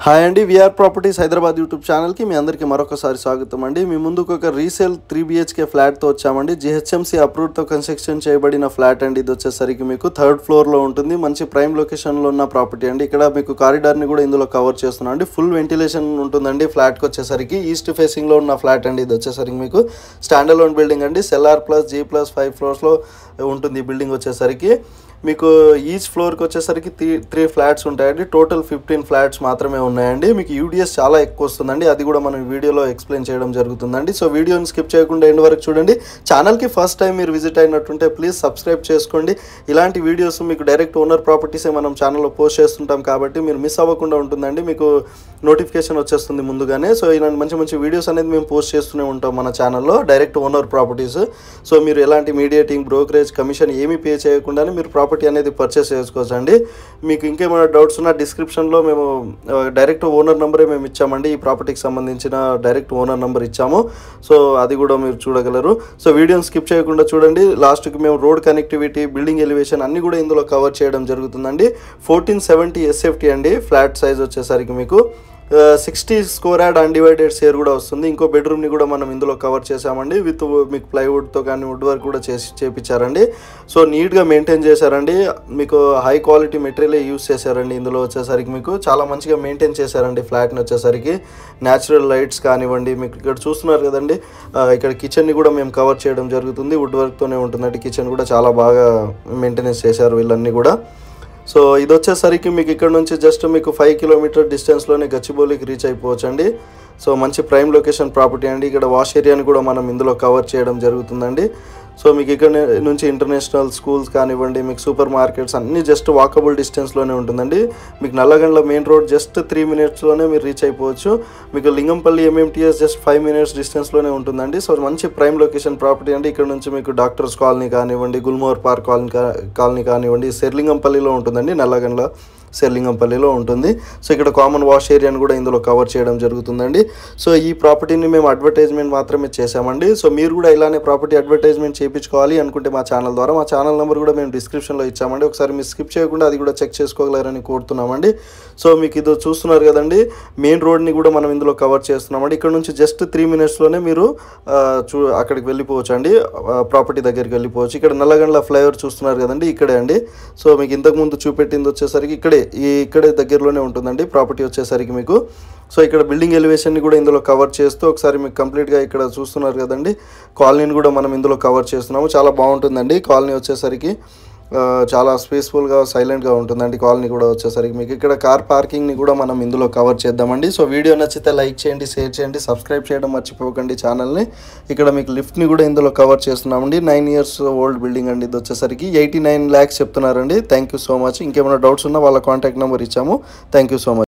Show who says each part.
Speaker 1: Hi అండి, VR properties Hyderabad YouTube ఛానల్కి మీ అందరికీ మరొకసారి స్వాగతం అండి. మీ ముందుకు ఒక రీసేల్ 3BHK ఫ్లాట్తో వచ్చామండి. GHMC అప్రూవ్డ్తో కన్స్ట్రక్షన్ చేయబడిన ఫ్లాట్ అండి. ఇది వచ్చేసరికి మీకు 3rd ఫ్లోర్లో ఉంటుంది. మంచి ప్రైమ్ లొకేషన్లో ఉన్న ప్రాపర్టీ అండి. ఇక్కడ మీకు కారిడార్ని కూడా ఇందులో కవర్ చేస్తున్నాం అండి. ఫుల్ వెంటిలేషన్ ఉంటుందండి ఫ్లాట్కి వచ్చేసరికి. ఈస్ట్ ఫేసింగ్లో ఉన్న ఫ్లాట్ అండి. ఇది వచ్చేసరికి మీకు స్టాండ్ అలోన్ బిల్డింగ్ అండి. సెల్ఆర్ ప్లస్ G+5 ఫ్లోర్స్లో ఉంటుంది ఈ బిల్డింగ్ వచ్చేసరికి. మీకు ఈచ్ ఫ్లోర్కి వచ్చేసరికి త్రీ ఫ్లాట్స్ ఉంటాయండి. టోటల్ 15 ఫ్లాట్స్ మాత్రమే ఉన్నాయండి. మీకు యూడిఎస్ చాలా ఎక్కువ వస్తుందండి. అది కూడా మనం వీడియోలో ఎక్స్ప్లెయిన్ చేయడం జరుగుతుందండి. సో వీడియోని స్కిప్ చేయకుండా ఎండ్ వరకు చూడండి. ఛానల్కి ఫస్ట్ టైం మీరు విజిట్ అయినట్టుంటే ప్లీజ్ సబ్స్క్రైబ్ చేసుకోండి. ఇలాంటి వీడియోస్ మీకు డైరెక్ట్ ఓనర్ ప్రాపర్టీసే మనం ఛానల్లో పోస్ట్ చేస్తుంటాం కాబట్టి మీరు మిస్ అవ్వకుండా ఉంటుందండి. మీకు నోటిఫికేషన్ వచ్చేస్తుంది ముందుగానే. సో ఇలాంటి మంచి మంచి వీడియోస్ అనేది మేము పోస్ట్ చేస్తూనే ఉంటాం మన ఛానల్లో, డైరెక్ట్ ఓనర్ ప్రాపర్టీస్. సో మీరు ఎలాంటి మీడియేటింగ్, బ్రోకరేజ్, కమిషన్ ఏమీ పే చేయకుండానే మీరు ప్రాపర్టీ అనేది పర్చేస్ చేసుకోవచ్చు అండి. మీకు ఇంకేమైనా డౌట్స్ ఉన్నా డిస్క్రిప్షన్లో మేము డైరెక్ట్ ఓనర్ నెంబరే మేము ఇచ్చామండి. ఈ ప్రాపర్టీకి సంబంధించిన డైరెక్ట్ ఓనర్ నెంబర్ ఇచ్చాము. సో అది కూడా మీరు చూడగలరు. సో వీడియోని స్కిప్ చేయకుండా చూడండి. లాస్ట్కి మేము రోడ్ కనెక్టివిటీ, బిల్డింగ్ ఎలివేషన్ అన్నీ కూడా ఇందులో కవర్ చేయడం జరుగుతుందండి. 1470 SFT అండి. ఫ్లాట్ సైజ్ వచ్చేసరికి మీకు 60 స్క్వేర్ యార్డ్ అన్డివైడెడ్ షేర్ కూడా వస్తుంది. ఇంకో బెడ్రూమ్ని కూడా మనం ఇందులో కవర్ చేసామండి. విత్ మీకు ప్లైవుడ్తో కానీ వుడ్ వర్క్ కూడా చేపించారండి. సో నీట్గా మెయింటైన్ చేశారండి. మీకు హై క్వాలిటీ మెటీరియల్ యూస్ చేశారండి. ఇందులో వచ్చేసరికి మీకు చాలా మంచిగా మెయింటైన్ చేశారండి ఫ్లాట్ని వచ్చేసరికి. న్యాచురల్ లైట్స్ కానివ్వండి, మీకు ఇక్కడ చూస్తున్నారు కదండి. ఇక్కడ కిచెన్ని కూడా మేము కవర్ చేయడం జరుగుతుంది. వుడ్ వర్క్తోనే ఉంటుందండి. కిచెన్ కూడా చాలా బాగా మెయింటెనెన్స్ చేశారు వీళ్ళన్నీ కూడా. సో ఇది వచ్చేసరికి మీకు ఇక్కడ నుంచి జస్ట్ మీకు 5 కిలోమీటర్ డిస్టెన్స్లోనే గచ్చిబౌలికి రీచ్ అయిపోవచ్చు అండి. సో మంచి ప్రైమ్ లొకేషన్ ప్రాపర్టీ అండి. ఇక్కడ వాష్ ఏరియాని కూడా మనం ఇందులో కవర్ చేయడం జరుగుతుందండి. సో మీకు ఇక్కడ నుంచి ఇంటర్నేషనల్ స్కూల్స్ కానివ్వండి, మీకు సూపర్ మార్కెట్స్ అన్నీ జస్ట్ వాకబుల్ డిస్టెన్స్లోనే ఉంటుందండి. మీకు నల్లగండ్ల మెయిన్ రోడ్ జస్ట్ 3 మినిట్స్లోనే మీరు రీచ్ అయిపోవచ్చు. మీకు లింగంపల్లి MMTS జస్ట్ 5 మినిట్స్ డిస్టెన్స్లోనే ఉంటుందండి. సో మంచి ప్రైమ్ లొకేషన్ ప్రాపర్టీ అండి. ఇక్కడ నుంచి మీకు డాక్టర్స్ కాలనీ కానివ్వండి, గుల్మోర్ పార్క్ కాలనీ కానివ్వండి, శెర్లింగంపల్లిలో ఉంటుందండి. నల్లగండ్ల శెర్లింగంపల్లిలో ఉంటుంది. సో ఇక్కడ కామన్ వాష్ ఏరియాని కూడా ఇందులో కవర్ చేయడం జరుగుతుందండి. సో ఈ ప్రాపర్టీని మేము అడ్వర్టైజ్మెంట్ మాత్రమే చేసామండి. సో మీరు కూడా ఇలానే ప్రాపర్టీ అడ్వర్టైజ్మెంట్ చేయించుకోవాలి అనుకుంటే మా ఛానల్ ద్వారా, మా ఛానల్ నెంబర్ కూడా మేము డిస్క్రిప్షన్లో ఇచ్చామండి. ఒకసారి మీరు స్కిప్ చేయకుండా అది కూడా చెక్ చేసుకోగలరని కోరుతున్నామండి. సో మీకు ఇది చూస్తున్నారు కదండి, మెయిన్ రోడ్ని కూడా మనం ఇందులో కవర్ చేస్తున్నామండి. ఇక్కడ నుంచి జస్ట్ 3 మినిట్స్లోనే మీరు అక్కడికి వెళ్ళిపోవచ్చు అండి, ప్రాపర్టీ దగ్గరికి వెళ్ళిపోవచ్చు. ఇక్కడ నల్లగండ్ల ఫ్లైఓవర్ చూస్తున్నారు కదండి, ఇక్కడే అండి. సో మీకు ఇంతకుముందు చూపెట్టింది వచ్చేసరికి ఇక్కడే దగ్గరలోనే ఉంటుందండి ప్రాపర్టీ వచ్చేసరికి మీకు. సో ఇక్కడ బిల్డింగ్ ఎలివేషన్ని కూడా ఇందులో కవర్ చేస్తూ ఒకసారి మీకు కంప్లీట్గా ఇక్కడ చూస్తున్నారు కదండి, కాలనీని కూడా మనం ఇందులో కవర్ చేస్తున్నాము. చాలా బాగుంటుందండి కాలనీ వచ్చేసరికి. చాలా స్పేస్ఫుల్గా, సైలెంట్గా ఉంటుందండి కాలనీ కూడా వచ్చేసరికి. మీకు ఇక్కడ కార్ పార్కింగ్ని కూడా మనం ఇందులో కవర్ చేద్దామండి. సో వీడియో నచ్చితే లైక్ చేయండి, షేర్ చేయండి, సబ్స్క్రైబ్ చేయడం మర్చిపోకండి ఛానల్ని. ఇక్కడ మీకు లిఫ్ట్ని కూడా ఇందులో కవర్ చేస్తున్నామండి. 9 ఇయర్స్ ఓల్డ్ బిల్డింగ్ అండి. ఇది వచ్చేసరికి 89 lakhs చెప్తున్నారండి. Thank you so much. ఇంకేమైనా డౌట్స్ ఉన్నా వాళ్ళ కాంటాక్ట్ నెంబర్ ఇచ్చాము. Thank you so much.